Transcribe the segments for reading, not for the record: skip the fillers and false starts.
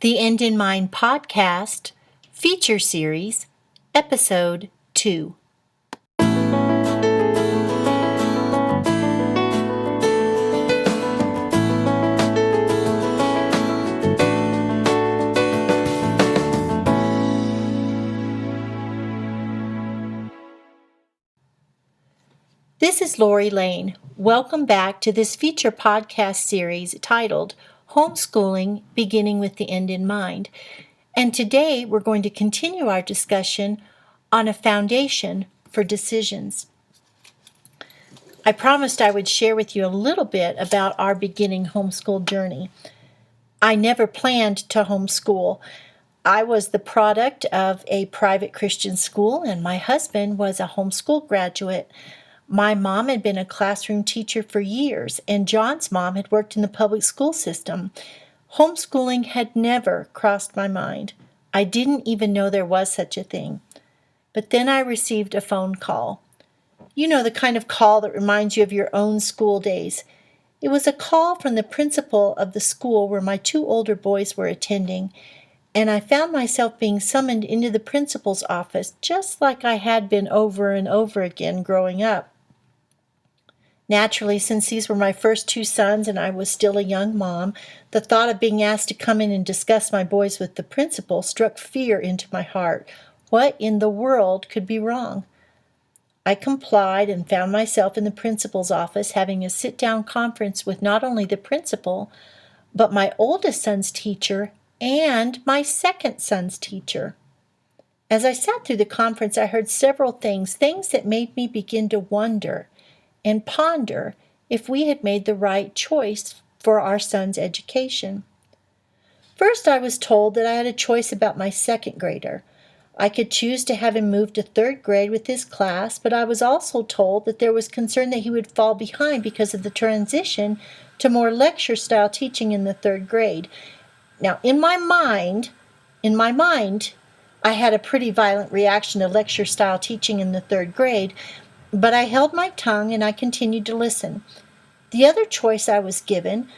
The End in Mind Podcast, Feature Series, Episode 2. This is Lori Lane. Welcome back to this feature podcast series titled Homeschooling, Beginning with the End in Mind. And today we're going to continue our discussion on a foundation for decisions. I promised I would share with you a little bit about our beginning homeschool journey. I never planned to homeschool. I was the product of a private Christian school, and my husband was a homeschool graduate. My mom had been a classroom teacher for years, and John's mom had worked in the public school system. Homeschooling had never crossed my mind. I didn't even know there was such a thing. But then I received a phone call. You know, the kind of call that reminds you of your own school days. It was a call from the principal of the school where my two older boys were attending, and I found myself being summoned into the principal's office just like I had been over and over again growing up. Naturally, since these were my first two sons and I was still a young mom, the thought of being asked to come in and discuss my boys with the principal struck fear into my heart. What in the world could be wrong? I complied and found myself in the principal's office having a sit-down conference with not only the principal, but my oldest son's teacher and my second son's teacher. As I sat through the conference, I heard several things that made me begin to wonder and ponder if we had made the right choice for our son's education. First, I was told that I had a choice about my second grader. I could choose to have him move to third grade with his class, but I was also told that there was concern that he would fall behind because of the transition to more lecture-style teaching in the third grade. Now, in my mind, I had a pretty violent reaction to lecture-style teaching in the third grade, but I held my tongue and I continued to listen. The other choice I was given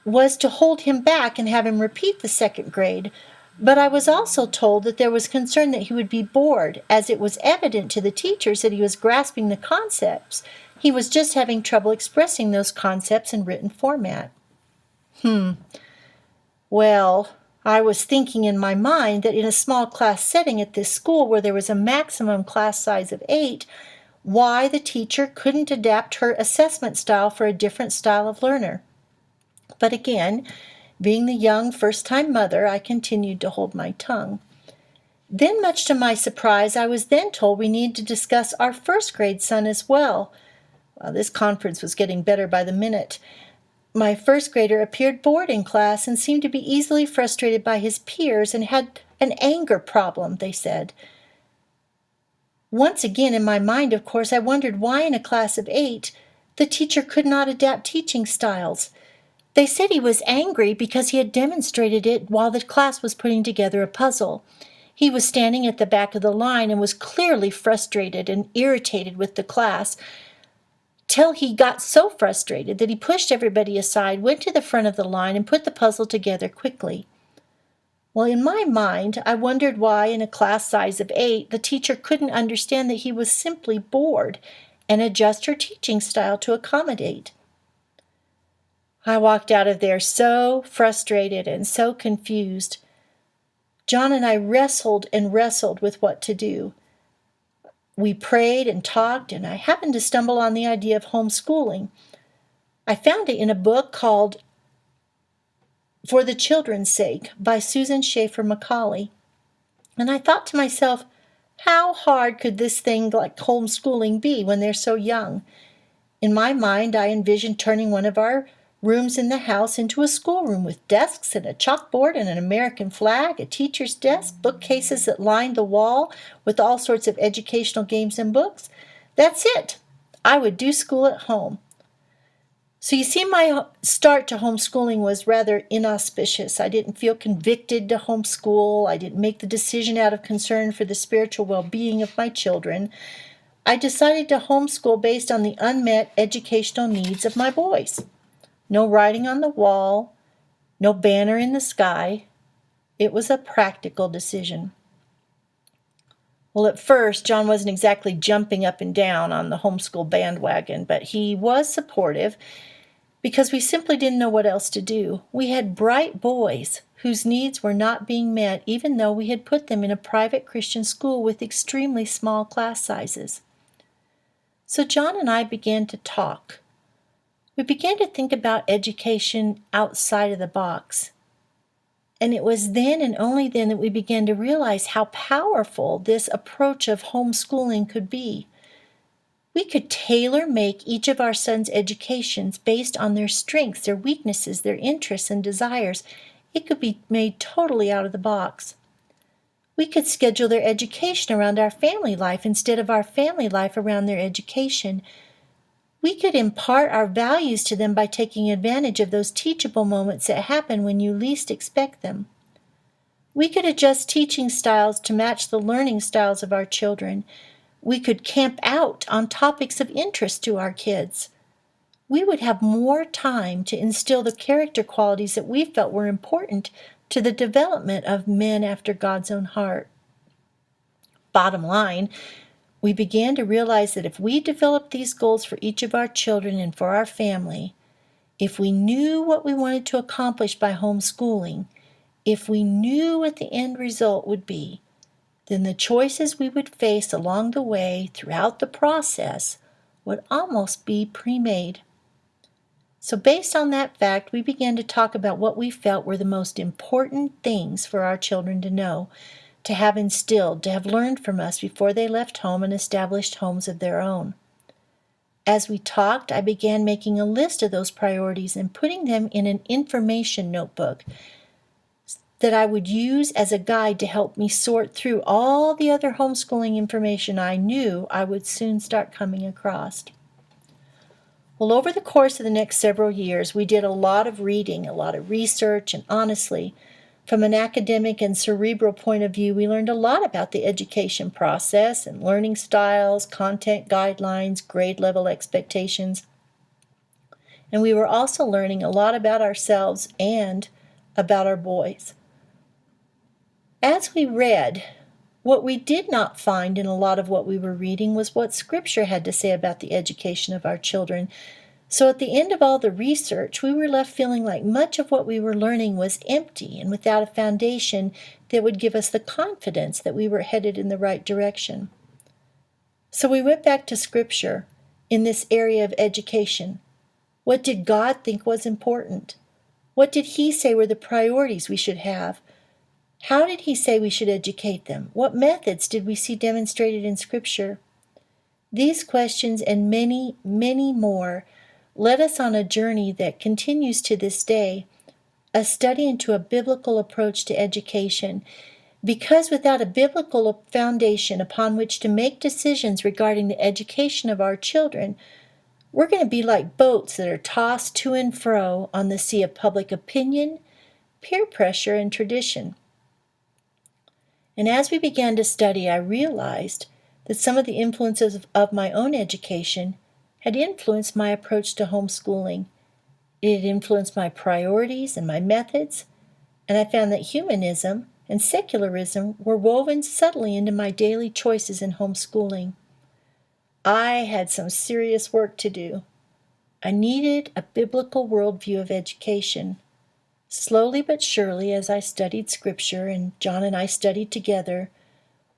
was to hold him back and have him repeat the second grade, but I was also told that there was concern that he would be bored, as it was evident to the teachers that he was grasping the concepts. He was just having trouble expressing those concepts in written format. Well, I was thinking in my mind that in a small class setting at this school where there was a maximum class size of 8, why the teacher couldn't adapt her assessment style for a different style of learner. But again, being the young first-time mother, I continued to hold my tongue. Then, much to my surprise, I was then told we needed to discuss our first grade son as well. This conference was getting better by the minute. My first grader appeared bored in class and seemed to be easily frustrated by his peers and had an anger problem, they said. Once again, in my mind, of course, I wondered why in a class of 8 the teacher could not adapt teaching styles. They said he was angry because he had demonstrated it while the class was putting together a puzzle. He was standing at the back of the line and was clearly frustrated and irritated with the class, till he got so frustrated that he pushed everybody aside, went to the front of the line, and put the puzzle together quickly. Well, in my mind, I wondered why in a class size of 8, the teacher couldn't understand that he was simply bored and adjust her teaching style to accommodate. I walked out of there so frustrated and so confused. John and I wrestled with what to do. We prayed and talked, and I happened to stumble on the idea of homeschooling. I found it in a book called For the Children's Sake by Susan Schaefer Macaulay. And I thought to myself, how hard could this thing like homeschooling be when they're so young? In my mind, I envisioned turning one of our rooms in the house into a schoolroom with desks and a chalkboard and an American flag, a teacher's desk, bookcases that lined the wall with all sorts of educational games and books. That's it. I would do school at home. So you see, my start to homeschooling was rather inauspicious. I didn't feel convicted to homeschool. I didn't make the decision out of concern for the spiritual well-being of my children. I decided to homeschool based on the unmet educational needs of my boys. No writing on the wall, no banner in the sky, It was a practical decision. Well, at first, John wasn't exactly jumping up and down on the homeschool bandwagon, but he was supportive because we simply didn't know what else to do. We had bright boys whose needs were not being met, even though we had put them in a private Christian school with extremely small class sizes. So John and I began to talk. We began to think about education outside of the box. And it was then and only then that we began to realize how powerful this approach of homeschooling could be. We could tailor-make each of our sons' educations based on their strengths, their weaknesses, their interests, and desires. It could be made totally out of the box. We could schedule their education around our family life instead of our family life around their education. We could impart our values to them by taking advantage of those teachable moments that happen when you least expect them. We could adjust teaching styles to match the learning styles of our children. We could camp out on topics of interest to our kids. We would have more time to instill the character qualities that we felt were important to the development of men after God's own heart. Bottom line, we began to realize that if we developed these goals for each of our children and for our family, if we knew what we wanted to accomplish by homeschooling, if we knew what the end result would be, then the choices we would face along the way throughout the process would almost be pre-made. So based on that fact, we began to talk about what we felt were the most important things for our children to know, to have instilled, to have learned from us before they left home and established homes of their own. As we talked, I began making a list of those priorities and putting them in an information notebook that I would use as a guide to help me sort through all the other homeschooling information I knew I would soon start coming across. Well, over the course of the next several years, we did a lot of reading, a lot of research, and honestly, from an academic and cerebral point of view, we learned a lot about the education process and learning styles, content guidelines, grade level expectations. And we were also learning a lot about ourselves and about our boys. As we read, what we did not find in a lot of what we were reading was what Scripture had to say about the education of our children. So at the end of all the research, we were left feeling like much of what we were learning was empty and without a foundation that would give us the confidence that we were headed in the right direction. So we went back to Scripture in this area of education. What did God think was important? What did He say were the priorities we should have? How did He say we should educate them? What methods did we see demonstrated in Scripture? These questions and many, many more led us on a journey that continues to this day, a study into a biblical approach to education, because without a biblical foundation upon which to make decisions regarding the education of our children, we're going to be like boats that are tossed to and fro on the sea of public opinion, peer pressure, and tradition. And as we began to study, I realized that some of the influences of my own education had influenced my approach to homeschooling. It had influenced my priorities and my methods, and I found that humanism and secularism were woven subtly into my daily choices in homeschooling. I had some serious work to do. I needed a biblical worldview of education. Slowly but surely, as I studied Scripture and John and I studied together,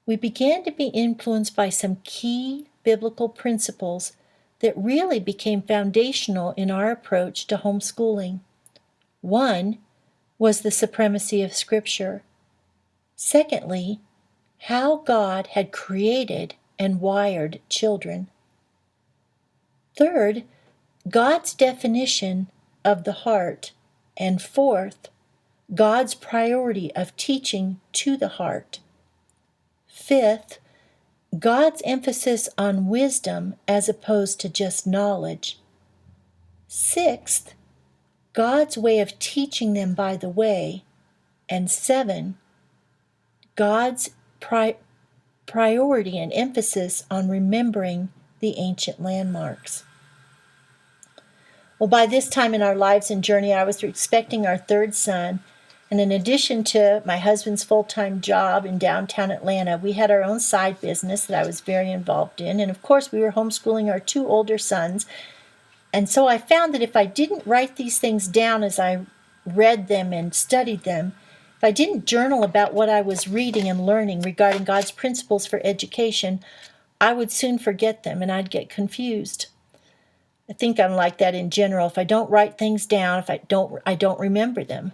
we began to be influenced by some key biblical principles that really became foundational in our approach to homeschooling. One was the supremacy of Scripture. Secondly, how God had created and wired children. Third, God's definition of the heart. And fourth, God's priority of teaching to the heart. Fifth, God's emphasis on wisdom as opposed to just knowledge. Sixth, God's way of teaching them by the way. And 7, God's priority and emphasis on remembering the ancient landmarks. Well, by this time in our lives and journey, I was expecting our third son, And in addition to my husband's full-time job in downtown Atlanta, we had our own side business that I was very involved in. And of course, we were homeschooling our two older sons. And so I found that if I didn't write these things down as I read them and studied them, if I didn't journal about what I was reading and learning regarding God's principles for education, I would soon forget them and I'd get confused. I think I'm like that in general. If I don't write things down, I don't remember them.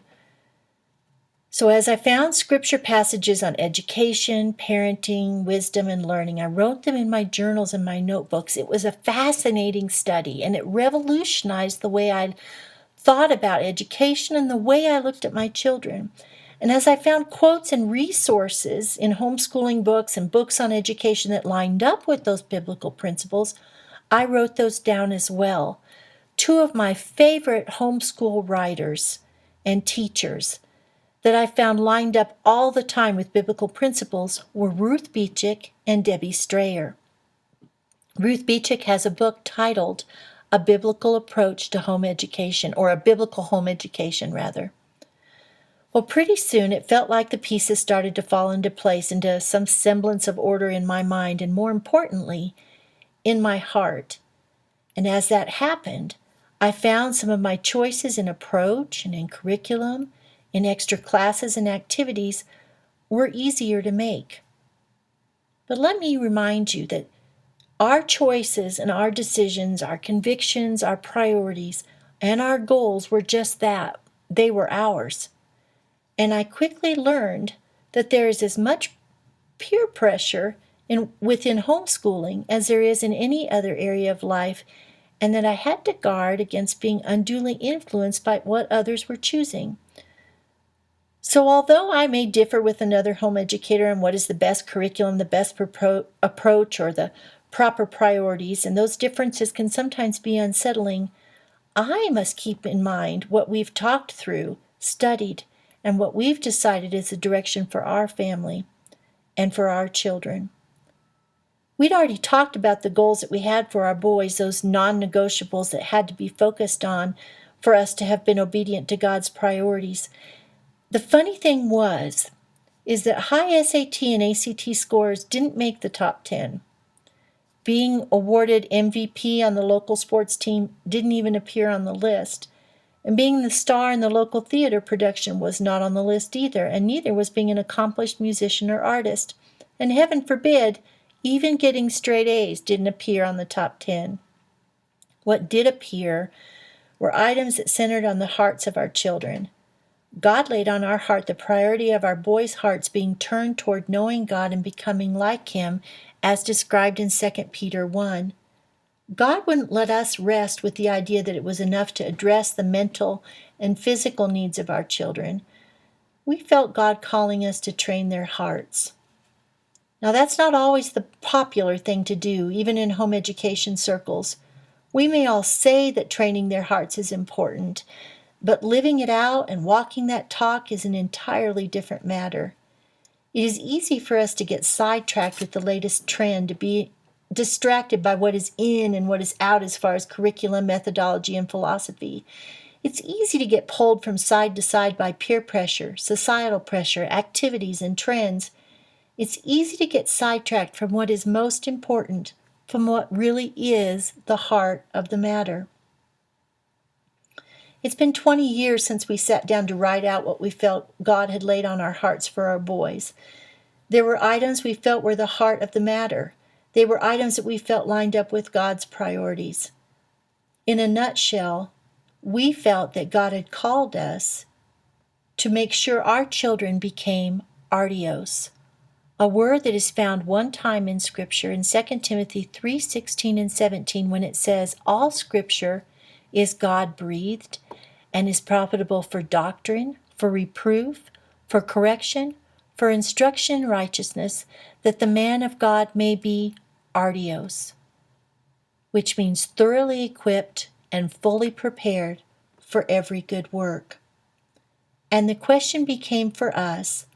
So as I found scripture passages on education, parenting, wisdom, and learning, I wrote them in my journals and my notebooks. It was a fascinating study, and it revolutionized the way I thought about education and the way I looked at my children. And as I found quotes and resources in homeschooling books and books on education that lined up with those biblical principles, I wrote those down as well. Two of my favorite homeschool writers and teachers that I found lined up all the time with biblical principles were Ruth Beechick and Debbie Strayer. Ruth Beechick has a book titled A Biblical Approach to Home Education, or A Biblical Home Education, rather. Well, pretty soon it felt like the pieces started to fall into place, into some semblance of order in my mind, and more importantly, in my heart. And as that happened, I found some of my choices in approach and in curriculum, in extra classes and activities, were easier to make. But let me remind you that our choices and our decisions, our convictions, our priorities, and our goals were just that. They were ours. And I quickly learned that there is as much peer pressure within homeschooling as there is in any other area of life, and that I had to guard against being unduly influenced by what others were choosing. So although I may differ with another home educator on what is the best curriculum, the best approach, or the proper priorities, and those differences can sometimes be unsettling, I must keep in mind what we've talked through, studied, and what we've decided is the direction for our family and for our children. We'd already talked about the goals that we had for our boys, those non-negotiables that had to be focused on for us to have been obedient to God's priorities. The funny thing is that high SAT and ACT scores didn't make the top 10. Being awarded MVP on the local sports team didn't even appear on the list. And being the star in the local theater production was not on the list either, and neither was being an accomplished musician or artist. And heaven forbid, even getting straight A's didn't appear on the top 10. What did appear were items that centered on the hearts of our children. God laid on our heart the priority of our boys' hearts being turned toward knowing God and becoming like Him, as described in 2 Peter 1. God wouldn't let us rest with the idea that it was enough to address the mental and physical needs of our children. We felt God calling us to train their hearts. Now, that's not always the popular thing to do, even in home education circles. We may all say that training their hearts is important, but living it out and walking that talk is an entirely different matter. It is easy for us to get sidetracked with the latest trend, to be distracted by what is in and what is out as far as curriculum, methodology, and philosophy. It's easy to get pulled from side to side by peer pressure, societal pressure, activities, and trends. It's easy to get sidetracked from what is most important, from what really is the heart of the matter. It's been 20 years since we sat down to write out what we felt God had laid on our hearts for our boys. There were items we felt were the heart of the matter. They were items that we felt lined up with God's priorities. In a nutshell, we felt that God had called us to make sure our children became artios, a word that is found one time in Scripture in 2 Timothy 3:16 and 17 when it says, "All Scripture is God-breathed and is profitable for doctrine, for reproof, for correction, for instruction in righteousness, that the man of God may be artios," which means thoroughly equipped and fully prepared for every good work. And the question became for us,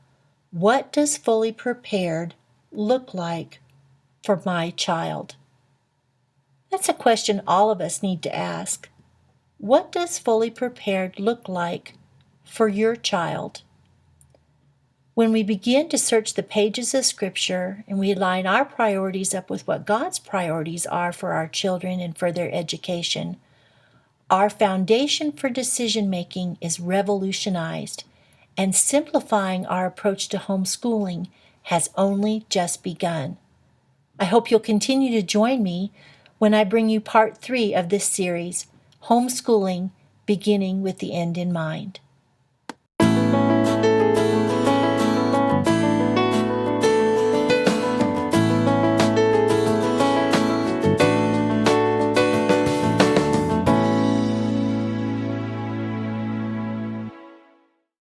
what does fully prepared look like for my child? That's a question all of us need to ask. What does fully prepared look like for your child? When we begin to search the pages of Scripture and we line our priorities up with what God's priorities are for our children and for their education, our foundation for decision making is revolutionized, and simplifying our approach to homeschooling has only just begun. I hope you'll continue to join me when I bring you part 3 of this series, Homeschooling, Beginning with the End in Mind.